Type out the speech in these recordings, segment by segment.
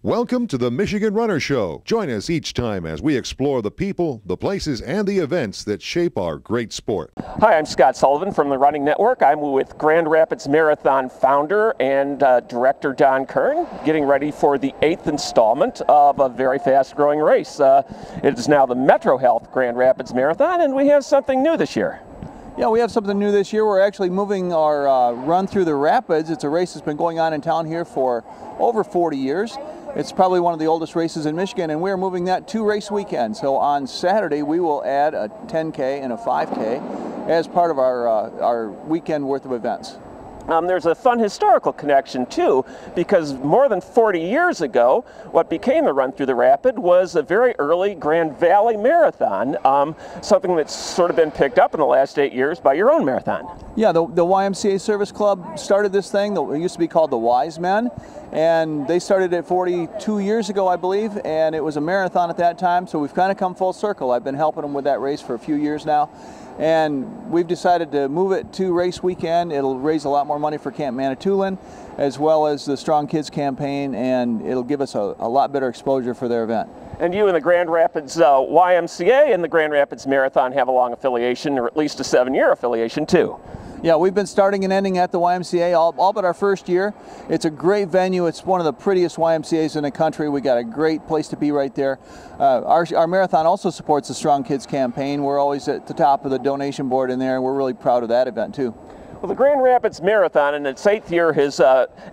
Welcome to the Michigan Runner Show. Join us each time as we explore the people, the places, and the events that shape our great sport. Hi, I'm Scott Sullivan from the Running Network. I'm with Grand Rapids Marathon founder and director Don Kern, getting ready for the 8th installment of a very fast-growing race. It is now the Metro Health Grand Rapids Marathon, and we have something new this year. Yeah, we have something new this year. We're actually moving our run through the rapids. It's a race that's been going on in town here for over 40 years. It's probably one of the oldest races in Michigan, and we're moving that to race weekend. So on Saturday, we will add a 10K and a 5K as part of our weekend worth of events. There's a fun historical connection too, because more than 40 years ago, what became the Run Through the Rapid was a very early Grand Valley Marathon, something that's sort of been picked up in the last 8 years by your own marathon. Yeah, the YMCA Service Club started this thing. It used to be called the Wise Men, and they started it 42 years ago, I believe, and it was a marathon at that time, so we've kind of come full circle. I've been helping them with that race for a few years now. And we've decided to move it to race weekend. It'll raise a lot more money for Camp Manitoulin, as well as the Strong Kids campaign, and it'll give us a lot better exposure for their event. And you and the Grand Rapids YMCA and the Grand Rapids Marathon have a long affiliation, or at least a 7-year affiliation too. Yeah, we've been starting and ending at the YMCA all but our first year. It's a great venue. It's one of the prettiest YMCAs in the country. We got a great place to be right there. Our marathon also supports the Strong Kids campaign. We're always at the top of the donation board in there, and we're really proud of that event too. Well, the Grand Rapids Marathon in its 8th year has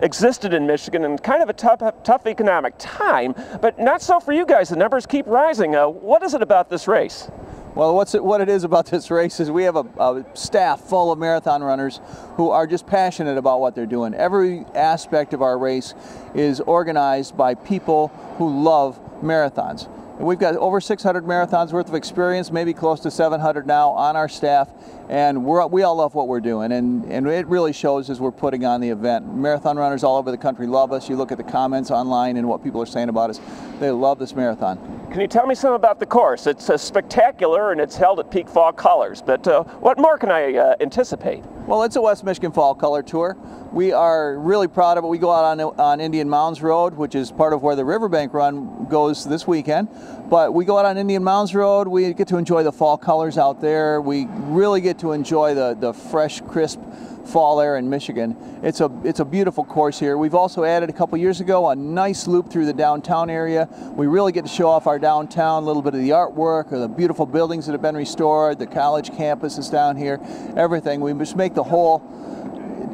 existed in Michigan in kind of a tough economic time, but not so for you guys. The numbers keep rising. What is it about this race? Well, what it is about this race is we have a staff full of marathon runners who are just passionate about what they're doing. Every aspect of our race is organized by people who love marathons. And we've got over 600 marathons worth of experience, maybe close to 700 now on our staff, and we all love what we're doing, and it really shows as we're putting on the event. Marathon runners all over the country love us. You look at the comments online and what people are saying about us. They love this marathon. Can you tell me something about the course? It's spectacular, and it's held at peak fall colors, but what more can I anticipate? Well, it's a West Michigan Fall Color Tour. We are really proud of it. We go out on Indian Mounds Road, which is part of where the Riverbank Run goes this weekend. But we go out on Indian Mounds Road. We get to enjoy the fall colors out there. We really get to enjoy the fresh, crisp fall air in Michigan. It's a beautiful course here. We've also added a couple years ago a nice loop through the downtown area. We really get to show off our downtown, a little bit of the artwork, or the beautiful buildings that have been restored, the college campus is down here, everything. We just make the whole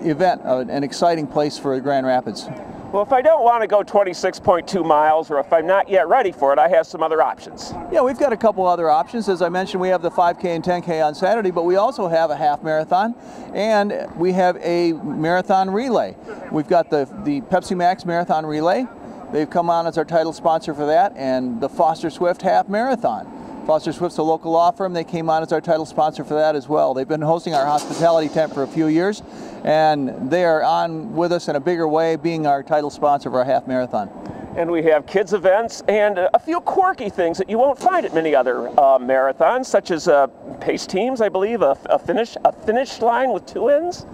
event an exciting place for Grand Rapids. Well, if I don't want to go 26.2 miles, or if I'm not yet ready for it, I have some other options. Yeah, we've got a couple other options. As I mentioned, we have the 5K and 10K on Saturday, but we also have a half marathon, and we have a marathon relay. We've got the Pepsi Max Marathon Relay. They've come on as our title sponsor for that, and the Foster Swift Half Marathon. Foster Swift's a local law firm. They came on as our title sponsor for that as well. They've been hosting our hospitality tent for a few years, and they are on with us in a bigger way, being our title sponsor of our half marathon. And we have kids events and a few quirky things that you won't find at many other marathons, such as pace teams, I believe, a finish line with 2 ends.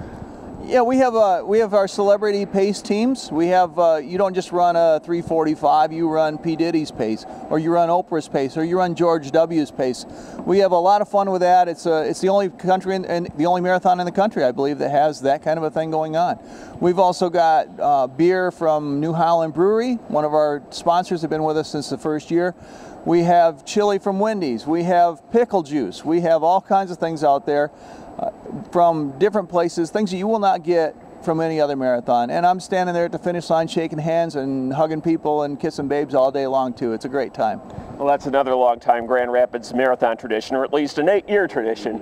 Yeah, we have our celebrity pace teams. We have you don't just run a 3:45. You run P. Diddy's pace, or you run Oprah's pace, or you run George W.'s pace. We have a lot of fun with that. It's the only country and the only marathon in the country, I believe, that has that kind of a thing going on. We've also got beer from New Holland Brewery. One of our sponsors have been with us since the first year. We have chili from Wendy's. We have pickle juice. We have all kinds of things out there. From different places, things that you will not get from any other marathon. And I'm standing there at the finish line shaking hands and hugging people and kissing babes all day long too. It's a great time. Well, that's another long-time Grand Rapids Marathon tradition, or at least an 8-year tradition.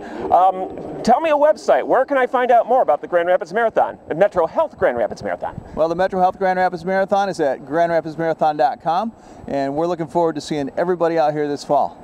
Tell me a website. Where can I find out more about the Grand Rapids Marathon, the Metro Health Grand Rapids Marathon? Well, the Metro Health Grand Rapids Marathon is at grandrapidsmarathon.com, and we're looking forward to seeing everybody out here this fall.